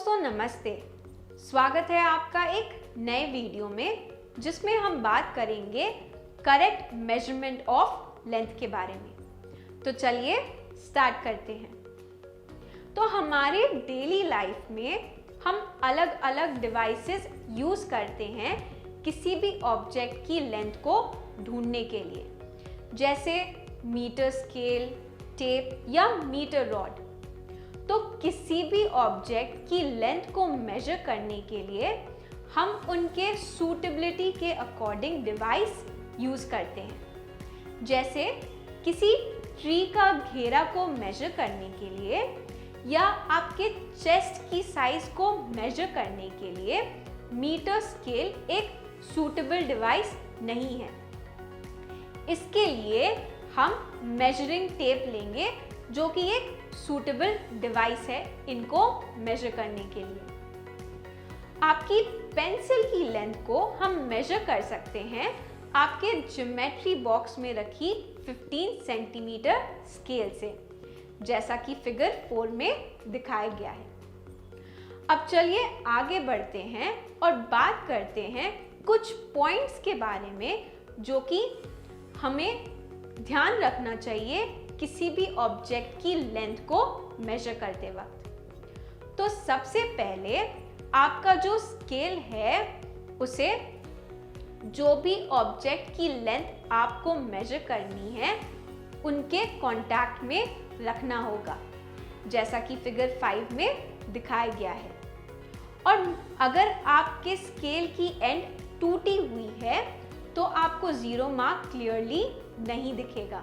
दोस्तों नमस्ते, स्वागत है आपका एक नए वीडियो में जिसमें हम बात करेंगे करेक्ट मेजरमेंट ऑफ लेंथ के बारे में। तो चलिए स्टार्ट करते हैं। तो हमारे डेली लाइफ में हम अलग अलग डिवाइसेस यूज़ करते हैं किसी भी ऑब्जेक्ट की लेंथ को ढूंढने के लिए, जैसे मीटर स्केल, टेप या मीटर रॉड। तो किसी भी ऑब्जेक्ट की लेंथ को मेजर करने के लिए हम उनके सूटेबिलिटी के अकॉर्डिंग डिवाइस यूज़ करते हैं। जैसे किसी ट्री का घेरा को मेजर करने के लिए या आपके चेस्ट की साइज को मेजर करने के लिए मीटर स्केल एक सूटेबल डिवाइस नहीं है। इसके लिए हम मेजरिंग टेप लेंगे जो कि एक सूटेबल डिवाइस है इनको मेजर करने के लिए। आपकी पेंसिल की लेंथ को हम मेजर कर सकते हैं आपके ज्योमेट्री बॉक्स में रखी 15 सेंटीमीटर स्केल से, जैसा कि फिगर 4 में दिखाया गया है। अब चलिए आगे बढ़ते हैं और बात करते हैं कुछ पॉइंट्स के बारे में जो कि हमें ध्यान रखना चाहिए किसी भी ऑब्जेक्ट की लेंथ को मेजर करते वक्त। तो सबसे पहले आपका जो स्केल है उसे जो भी ऑब्जेक्ट की लेंथ आपको मेजर करनी है उनके कांटेक्ट में रखना होगा, जैसा कि फिगर 5 में दिखाया गया है। और अगर आपके स्केल की एंड टूटी हुई है तो आपको 0 मार्क क्लियरली नहीं दिखेगा,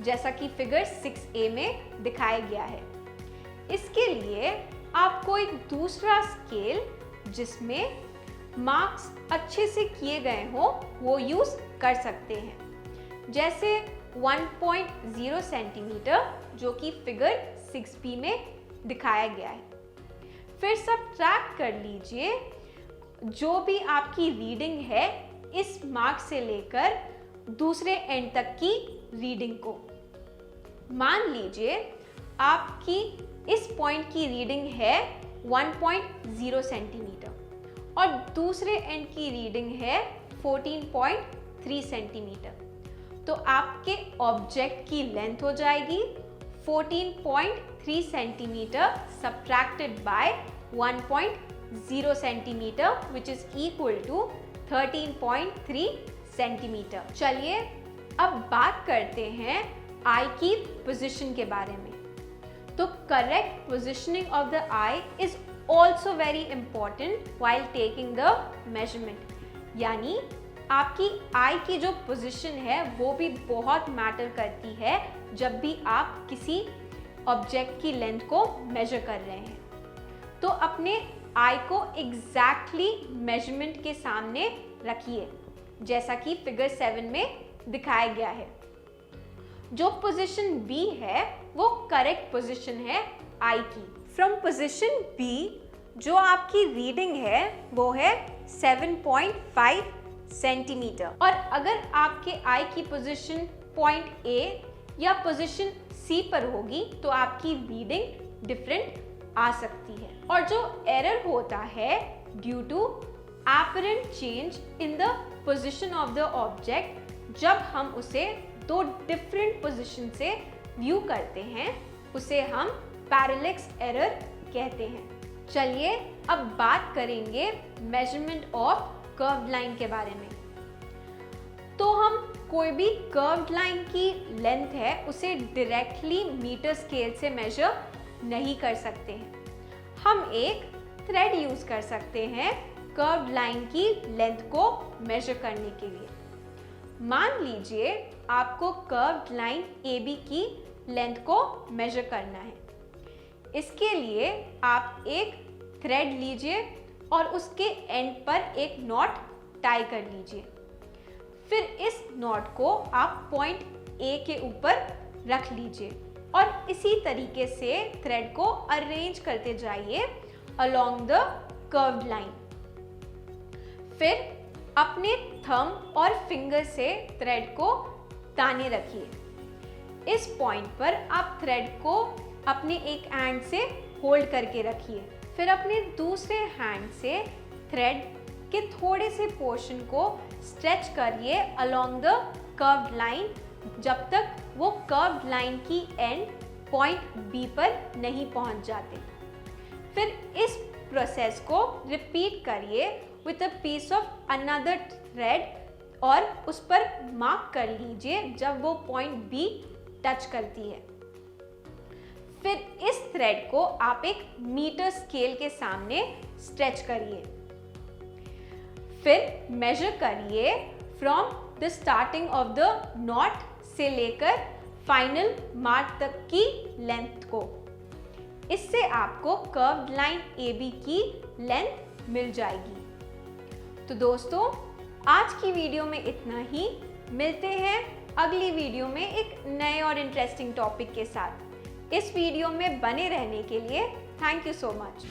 जैसा कि फिगर 6a में दिखाया गया है। इसके लिए आपको एक दूसरा स्केल जिसमें मार्क्स अच्छे से किए गए हो वो यूज कर सकते हैं, जैसे 1.0 सेंटीमीटर जो कि फिगर 6b में दिखाया गया है। फिर सब्ट्रैक्ट कर लीजिए जो भी आपकी रीडिंग है इस मार्क से लेकर दूसरे एंड तक की रीडिंग को। मान लीजिए आपकी इस पॉइंट की रीडिंग है 1.0 सेंटीमीटर और दूसरे एंड की रीडिंग है 14.3 सेंटीमीटर। तो आपके ऑब्जेक्ट की लेंथ हो जाएगी 14.3 centimetre subtracted by 1.0 centimetre which is equal to 13.3 centimetre. चलिए अब बात करते हैं आई की पोजीशन के बारे में। तो correct positioning of the I is also very important while taking the measurement, यानी आपकी आई की जो पोजीशन है वो भी बहुत मैटर करती है जब भी आप किसी ऑब्जेक्ट की लेंथ को मेजर कर रहे हैं। तो अपने आई को एग्जैक्टली मेजरमेंट के सामने रखिए, जैसा कि फिगर 7 में दिखाया गया है। जो पोजीशन बी है वो करेक्ट पोजीशन है आई की। फ्रॉम पोजीशन बी जो आपकी रीडिंग है वो है 7.5 सेंटीमीटर। और अगर आपके आई की पोजीशन पॉइंट ए या पोजीशन सी पर होगी तो आपकी रीडिंग डिफरेंट आ सकती है। और जो एरर होता है due to apparent change in the position of the object, जब हम उसे दो डिफरेंट पोजीशन से व्यू करते हैं उसे हम पैरेलैक्स एरर कहते हैं। चलिए अब बात करेंगे मेजरमेंट ऑफ कर्व्ड लाइन के बारे में। तो हम कोई भी कर्व्ड लाइन की लेंथ है उसे डायरेक्टली मीटर स्केल से मेजर नहीं कर सकते हैं। हम एक थ्रेड यूज कर सकते हैं कर्व्ड लाइन की लेंथ को मेजर करने के लिए। मान लीजिए आपको कर्व्ड लाइन AB की लेंथ को मेजर करना है। इसके लिए आप एक थ्रेड लीजिए और उसके एंड पर एक नॉट टाई कर लीजिए। फिर इस नॉट को आप पॉइंट A के ऊपर रख लीजिए और इसी तरीके से थ्रेड को अरेंज करते जाइए अलोंग द कर्व्ड लाइन। फिर अपने थंब और फिंगर से थ्रेड को ताने रखिए। इस पॉइंट पर आप थ्रेड को अपने एक हैंड से होल्ड करके रखिए फिर अपने दूसरे हैंड से थ्रेड के थोड़े से पोर्शन को स्ट्रेच करिए अलोंग द कर्व्ड लाइन जब तक वो कर्व्ड लाइन की एंड पॉइंट बी पर नहीं पहुंच जाते। फिर इस प्रोसेस को रिपीट करिए with a piece of another thread और उस पर मार्क कर लीजिए जब वो पॉइंट बी टच करती है। फिर इस थ्रेड को आप एक मीटर स्केल के सामने स्ट्रेच करिए। फिर मेजर करिए from the starting of the not से लेकर फाइनल मार्क तक की लेंथ को। इससे आपको कर्व्ड लाइन AB की लेंथ मिल जाएगी। तो दोस्तों, आज की वीडियो में इतना ही। मिलते हैं अगली वीडियो में एक नए और इंटरेस्टिंग टॉपिक के साथ। इस वीडियो में बने रहने के लिए थैंक यू सो मच।